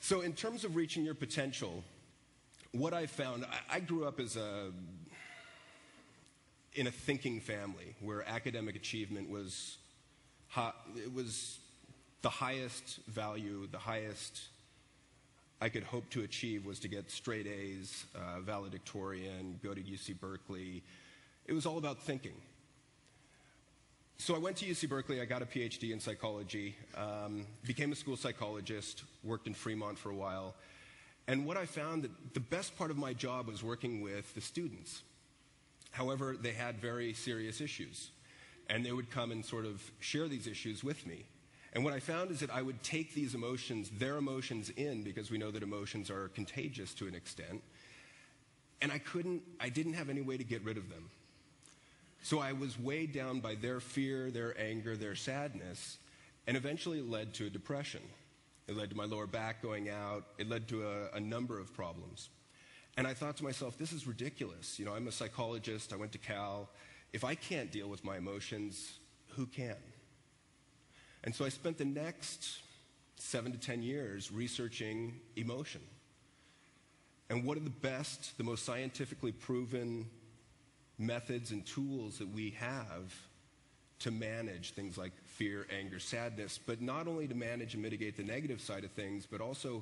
So in terms of reaching your potential, what I found, I grew up in a thinking family where academic achievement was the highest value, the highest I could hope to achieve was to get straight A's, valedictorian, go to UC Berkeley. It was all about thinking. So I went to UC Berkeley, I got a Ph.D. in psychology, became a school psychologist, worked in Fremont for a while, and what I found that the best part of my job was working with the students. However, they had very serious issues, and they would come and sort of share these issues with me. And what I found is that I would take these emotions, their emotions in, because we know that emotions are contagious to an extent, and I didn't have any way to get rid of them. So I was weighed down by their fear, their anger, their sadness, and eventually it led to a depression. It led to my lower back going out. It led to a number of problems. And I thought to myself, this is ridiculous. You know, I'm a psychologist. I went to Cal. If I can't deal with my emotions, who can? And so I spent the next 7 to 10 years researching emotion. And what are the best, the most scientifically proven methods and tools that we have to manage things like fear, anger, sadness, but not only to manage and mitigate the negative side of things, but also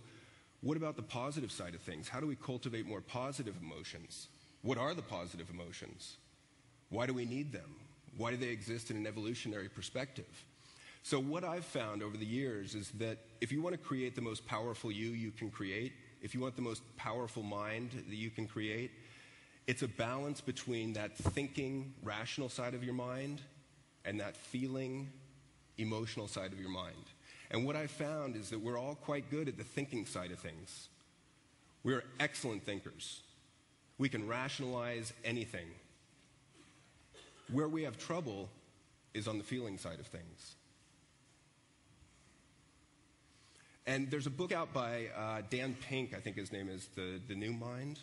what about the positive side of things? How do we cultivate more positive emotions? What are the positive emotions? Why do we need them? Why do they exist in an evolutionary perspective? So what I've found over the years is that if you want to create the most powerful you can create, if you want the most powerful mind that you can create, it's a balance between that thinking, rational side of your mind and that feeling, emotional side of your mind. And what I've found is that we're all quite good at the thinking side of things. We're excellent thinkers. We can rationalize anything. Where we have trouble is on the feeling side of things. And there's a book out by Dan Pink, I think his name is, The New Mind.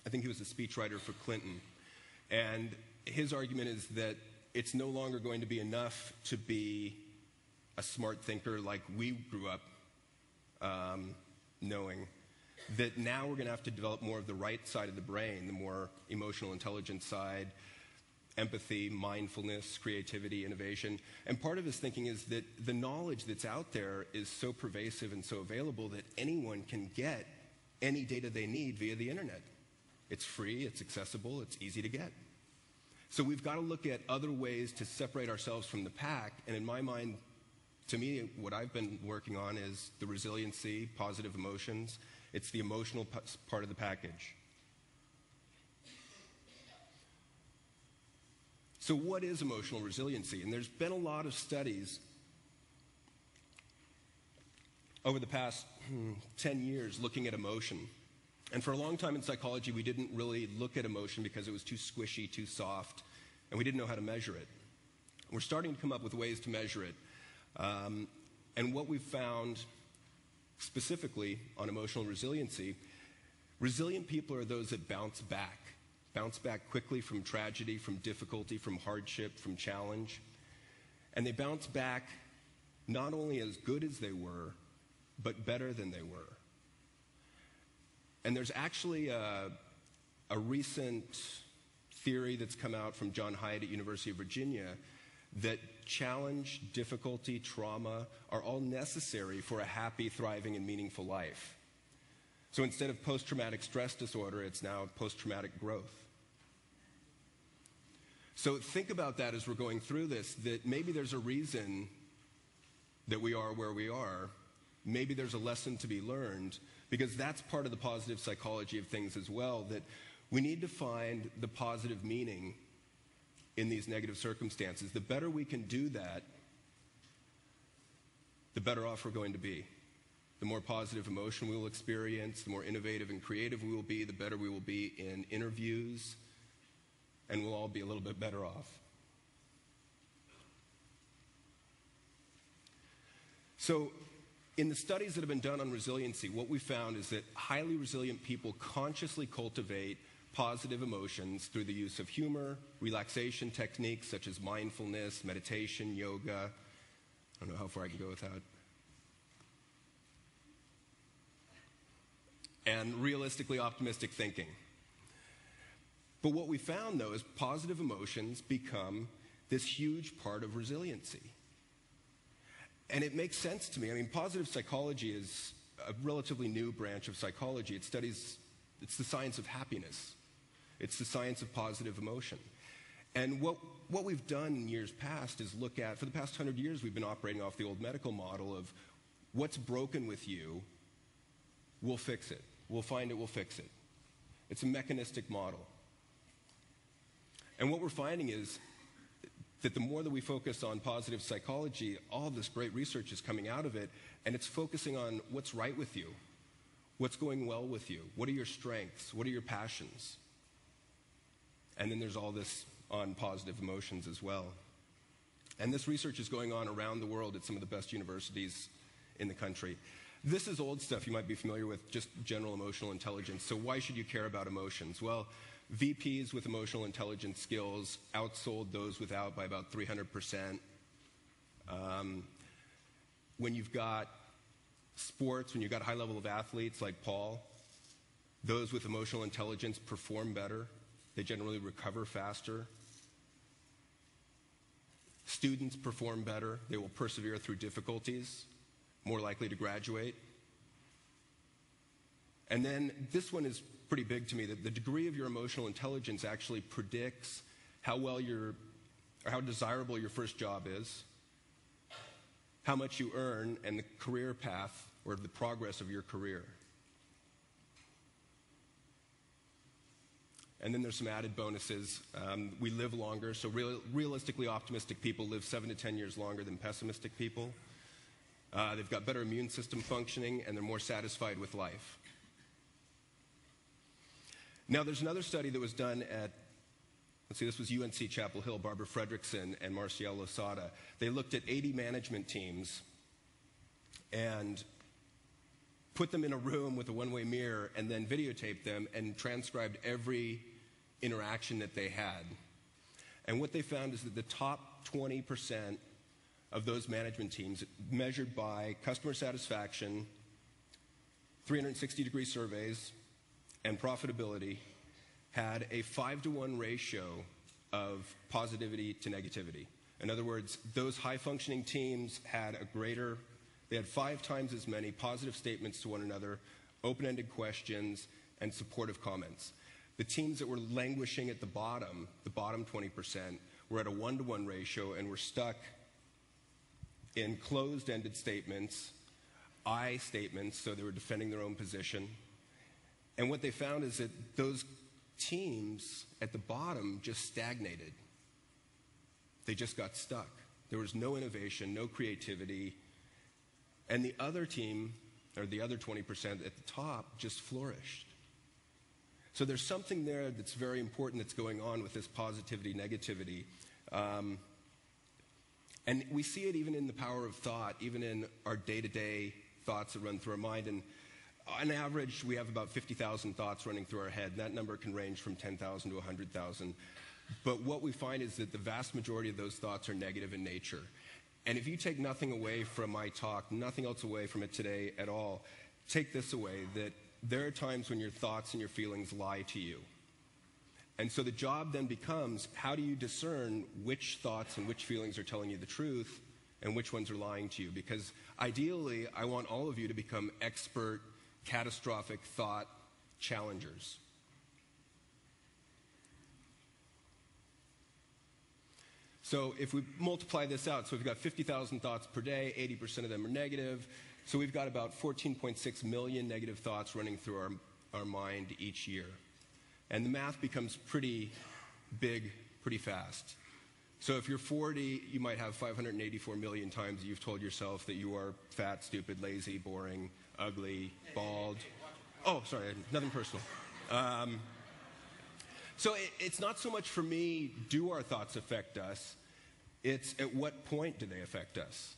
I think he was a speechwriter for Clinton. And his argument is that it's no longer going to be enough to be a smart thinker like we grew up knowing. That now we're going to have to develop more of the right side of the brain, the more emotional intelligence side, empathy, mindfulness, creativity, innovation. And part of his thinking is that the knowledge that's out there is so pervasive and so available that anyone can get any data they need via the internet. It's free, it's accessible, it's easy to get. So we've got to look at other ways to separate ourselves from the pack. And in my mind, to me, what I've been working on is the resiliency, positive emotions. It's the emotional part of the package. So what is emotional resiliency? And there's been a lot of studies over the past 10 years looking at emotion. And for a long time in psychology, we didn't really look at emotion because it was too squishy, too soft, and we didn't know how to measure it. We're starting to come up with ways to measure it. And what we've found specifically on emotional resiliency, resilient people are those that bounce back quickly from tragedy, from difficulty, from hardship, from challenge. And they bounce back not only as good as they were, but better than they were. And there's actually a recent theory that's come out from John Hyatt at University of Virginia that challenge, difficulty, trauma are all necessary for a happy, thriving, and meaningful life. So instead of post-traumatic stress disorder, it's now post-traumatic growth. So think about that as we're going through this, that maybe there's a reason that we are where we are. Maybe there's a lesson to be learned, because that's part of the positive psychology of things as well, that we need to find the positive meaning in these negative circumstances. The better we can do that, the better off we're going to be. The more positive emotion we will experience, the more innovative and creative we will be, the better we will be in interviews, and we'll all be a little bit better off. So, in the studies that have been done on resiliency, what we found is that highly resilient people consciously cultivate positive emotions through the use of humor, relaxation techniques such as mindfulness, meditation, yoga. I don't know how far I can go with that. and realistically optimistic thinking. But what we found, though, is positive emotions become this huge part of resiliency. And it makes sense to me. I mean, positive psychology is a relatively new branch of psychology. It's the science of happiness. It's the science of positive emotion. And what we've done in years past is look at, for the past 100 years, we've been operating off the old medical model of what's broken with you, we'll fix it. We'll find it, we'll fix it. It's a mechanistic model. And what we're finding is that the more that we focus on positive psychology, all this great research is coming out of it, and it's focusing on what's right with you, what's going well with you, what are your strengths, what are your passions. And then there's all this on positive emotions as well. And this research is going on around the world at some of the best universities in the country. This is old stuff you might be familiar with, just general emotional intelligence. So why should you care about emotions? Well, VPs with emotional intelligence skills outsold those without by about 300%. When you've got sports, when you've got a high level of athletes like Paul, those with emotional intelligence perform better. They generally recover faster. Students perform better. They will persevere through difficulties, more likely to graduate. And then this one is pretty big to me, that the degree of your emotional intelligence actually predicts how well or how desirable your first job is, how much you earn, and the career path or the progress of your career. And then there's some added bonuses. We live longer, so realistically optimistic people live 7 to 10 years longer than pessimistic people. They've got better immune system functioning, and they're more satisfied with life. Now, there's another study that was done at, this was UNC Chapel Hill, Barbara Fredrickson and Marcial Losada. They looked at 80 management teams and put them in a room with a one-way mirror and then videotaped them and transcribed every interaction that they had. And what they found is that the top 20% of those management teams, measured by customer satisfaction, 360-degree surveys, and profitability, had a 5-to-1 ratio of positivity to negativity. In other words, those high-functioning teams had they had 5 times as many positive statements to one another, open-ended questions, and supportive comments. The teams that were languishing at the bottom 20%, were at a 1-to-1 ratio and were stuck in closed-ended statements, I statements, so they were defending their own position. And what they found is that those teams at the bottom just stagnated. They just got stuck. There was no innovation, no creativity. And the other team, or the other 20% at the top, just flourished. So there's something there that's very important that's going on with this positivity, negativity. And we see it even in the power of thought, even in our day-to-day thoughts that run through our mind. And on average, we have about 50,000 thoughts running through our head. And that number can range from 10,000 to 100,000. But what we find is that the vast majority of those thoughts are negative in nature. And if you take nothing away from my talk, nothing else away from it today at all, take this away, that there are times when your thoughts and your feelings lie to you. And so the job then becomes, how do you discern which thoughts and which feelings are telling you the truth and which ones are lying to you? Because ideally, I want all of you to become expert, catastrophic thought challengers. So if we multiply this out, so we've got 50,000 thoughts per day, 80% of them are negative. So we've got about 14.6 million negative thoughts running through our mind each year. And the math becomes pretty big, pretty fast. So if you're 40, you might have 584 million times you've told yourself that you are fat, stupid, lazy, boring, ugly, bald. Oh, sorry, nothing personal. So it's not so much for me, do our thoughts affect us? It's at what point do they affect us?